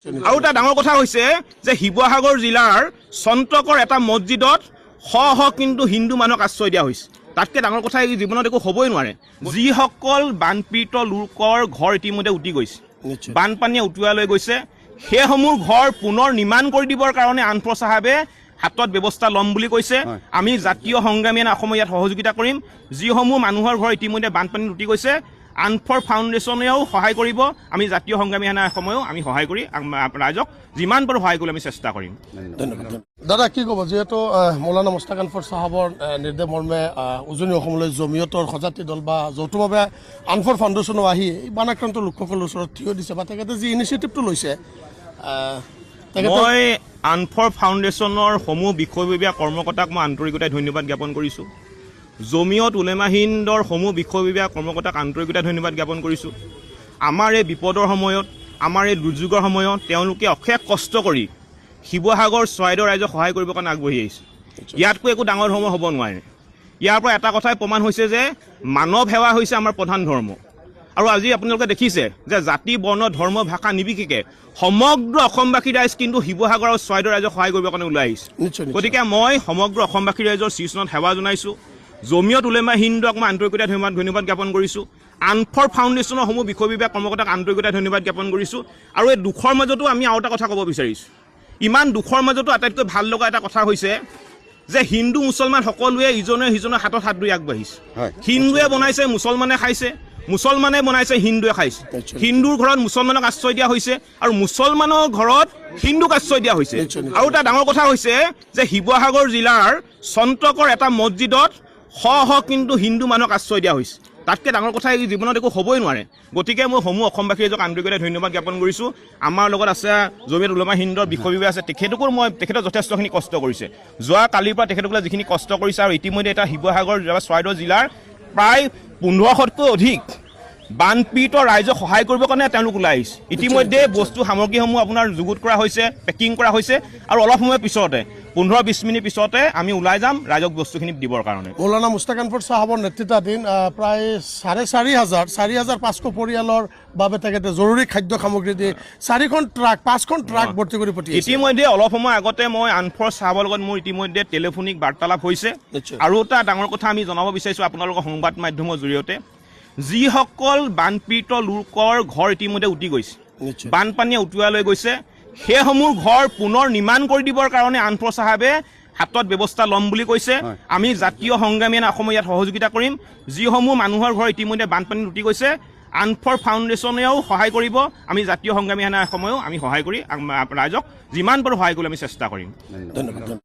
আৰু এটা ডাঙৰ কথা হৈছে যে শিৱসাগৰ জিলাৰ চন্ত্ৰকৰ এটা মছজিদত শ কিন্তু হিন্দু মানুহক আশ্ৰয় দিয়া হৈছে। তাতকৈ ডাঙৰ কথা এই জীৱনত একো হ'বই নোৱাৰে। যিসকল বানপীড়িত লোকৰ ঘৰ ইতিমধ্যে উটি গৈছে, বানপানীয়ে উটুৱাই লৈ গৈছে, সেইসমূহ ঘৰ পুনৰ নিৰ্মাণ কৰি দিবৰ কাৰণে আনফৰ চাহাবে হাতত ব্যৱস্থা ল'ম বুলি কৈছে। আমি জাতীয় সংগ্ৰামী অসমৰ ইয়াত সহযোগিতা কৰিম। যিসমূহ মানুহৰ ঘৰ ইতিমধ্যে বানপানীত উটি গৈছে, আনফৰ ফাউণ্ডেশ্যনেও সহায় কৰিব। আমি জাতীয় সংগ্ৰামী সেনা সময়ও আমি সহায় কৰি ৰাইজক যিমান পাৰোঁ সহায় কৰিবলৈ আমি চেষ্টা কৰিম। ধন্যবাদ দাদা। কি ক'ব, যিহেতু মৌলানা মুস্তাক আনফৰ চাহাবৰ নিৰ্দেশ মৰ্মে উজনি অসমলৈ জমিয়তৰ সজাতি দল বা যৌথভাৱে আনফৰ ফাউণ্ডেশ্যনো আহি বানাক্ৰান্ত লোকসকলৰ ওচৰত থিয় দিছে বা তেখেতে যি ইনিচিয়েটিভটো লৈছে, মই আনফৰ ফাউণ্ডেশ্যনৰ সমূহ বিষয়ববীয়া কৰ্মকৰ্তাক মই আন্তৰিকতাই ধন্যবাদ জ্ঞাপন কৰিছোঁ। জমিয়ত উলেমা হিন্দৰ সমূহ বিষয়ববীয়া কৰ্মকৰ্তাক আন্তৰিকতাই ধন্যবাদ জ্ঞাপন কৰিছোঁ। আমাৰ এই বিপদৰ সময়ত, আমাৰ এই দুৰ্যোগৰ সময়ত তেওঁলোকে অশেষ কষ্ট কৰি শিৱসাগৰ চৰাইদেউ ৰাইজক সহায় কৰিবৰ কাৰণে আগবাঢ়ি আহিছে। ইয়াতকৈ একো ডাঙৰ ধৰ্ম হ'ব নোৱাৰে। ইয়াৰ পৰা এটা কথাই প্ৰমাণ হৈছে যে মানৱ সেৱা হৈছে আমাৰ প্ৰধান ধৰ্ম। আৰু আজি আপোনালোকে দেখিছে যে জাতি, বৰ্ণ, ধৰ্ম, ভাষা নিৰ্বিশেষে সমগ্ৰ অসমবাসী ৰাইজ কিন্তু শিৱসাগৰ আৰু চৰাইদেউ ৰাইজক সহায় কৰিবৰ কাৰণে ওলাই আহিছে। গতিকে মই সমগ্ৰ অসমবাসী ৰাইজৰ শ্ৰীচৰণত সেৱা জনাইছোঁ। জমিয়ত উলেমা হিন্দক মই আন্তৰিকতাই ধন্যবাদ জ্ঞাপন কৰিছোঁ। আনফৰ ফাউণ্ডেশ্যনৰ সমূহ বিষয়ববীয়া কৰ্মকৰ্তাক আন্তৰিকতাই ধন্যবাদ জ্ঞাপন কৰিছোঁ। আৰু এই দুখৰ মাজতো আমি আৰু এটা কথা ক'ব বিচাৰিছোঁ। ইমান দুখৰ মাজতো আটাইতকৈ ভাল লগা এটা কথা হৈছে যে হিন্দু মুছলমান সকলোৱে ইজনে সিজনৰ হাতত হাত ধৰি আগবাঢ়িছে। হিন্দুৱে বনাইছে, মুছলমানে খাইছে, মুছলমানে বনাইছে, হিন্দুৱে খাইছে। হিন্দুৰ ঘৰত মুছলমানক আশ্ৰয় দিয়া হৈছে আৰু মুছলমানৰ ঘৰত হিন্দুক আশ্ৰয় দিয়া হৈছে। আৰু এটা ডাঙৰ কথা হৈছে যে শিৱসাগৰ জিলাৰ চন্ত্ৰকৰ এটা মছজিদত শ কিন্তু হিন্দু মানুহক আশ্ৰয় দিয়া হৈছে। তাতকৈ ডাঙৰ কথা এই জীৱনত একো হ'বই নোৱাৰে। গতিকে মই সমূহ অসমবাসী ৰাইজক আন্তৰিকতাই ধন্যবাদ জ্ঞাপন কৰিছোঁ। আমাৰ লগত আছে জমিয়ত উলেমা হিন্দৰ বিষয়ববীয়া আছে, তেখেতে যথেষ্টখিনি কষ্ট কৰিছে। যোৱা কালিৰ পৰা তেখেতসকলে যিখিনি কষ্ট কৰিছে, আৰু ইতিমধ্যে এটা শিৱসাগৰ চৰাইদেউ জিলাৰ প্ৰায় 1500তকৈ অধিক বানপীড়িত ৰাইজক সহায় কৰিবৰ কাৰণে তেওঁলোক ওলাই আহিছে। ইতিমধ্যে বস্তু সামগ্ৰীসমূহ আপোনাৰ যুগুত কৰা হৈছে, পেকিং কৰা হৈছে, আৰু অলপ সময়ৰ পিছতে 15-20 মিনিট পিছতে আমি ওলাই যাম ৰাইজক বস্তুখিনি দিবৰ কাৰণে। মৌলানা মুস্তাক আনফৰ চাহাবৰ নেতৃত্বাধীন প্ৰায় 4,500 পৰিয়ালৰ বাবে তেখেতে জৰুৰী খাদ্য সামগ্ৰী দি 5খন ট্ৰাক ভৰ্তি কৰি পঠিয়াইছে। ইতিমধ্যে অলপ সময় আগতে মই আনফৰ চাহাবৰ লগত মোৰ ইতিমধ্যে টেলিফোনিক বাৰ্তালাপ হৈছে। আৰু এটা ডাঙৰ কথা আমি জনাব বিচাৰিছোঁ আপোনালোকৰ সংবাদ মাধ্যমৰ জৰিয়তে, যিসকল বানপীড়িত লোকৰ ঘৰ ইতিমধ্যে উটি গৈছে, বানপানীয়ে উটুৱাই লৈ গৈছে, সেইসমূহ ঘৰ পুনৰ নিৰ্মাণ কৰি দিবৰ কাৰণে আনফৰ চাহাবে হাতত ব্যৱস্থা ল'ম বুলি কৈছে। আমি জাতীয় সংগ্ৰামী অসমৰ ইয়াত সহযোগিতা কৰিম। যিসমূহ মানুহৰ ঘৰ ইতিমধ্যে বানপানীত উটি গৈছে, আনফৰ ফাউণ্ডেশ্যনেও সহায় কৰিব। আমি জাতীয় সংগ্ৰামী সেনা সময়ও আমি সহায় কৰি ৰাইজক যিমান পাৰোঁ সহায় কৰিবলৈ আমি চেষ্টা কৰিম। ধন্যবাদ।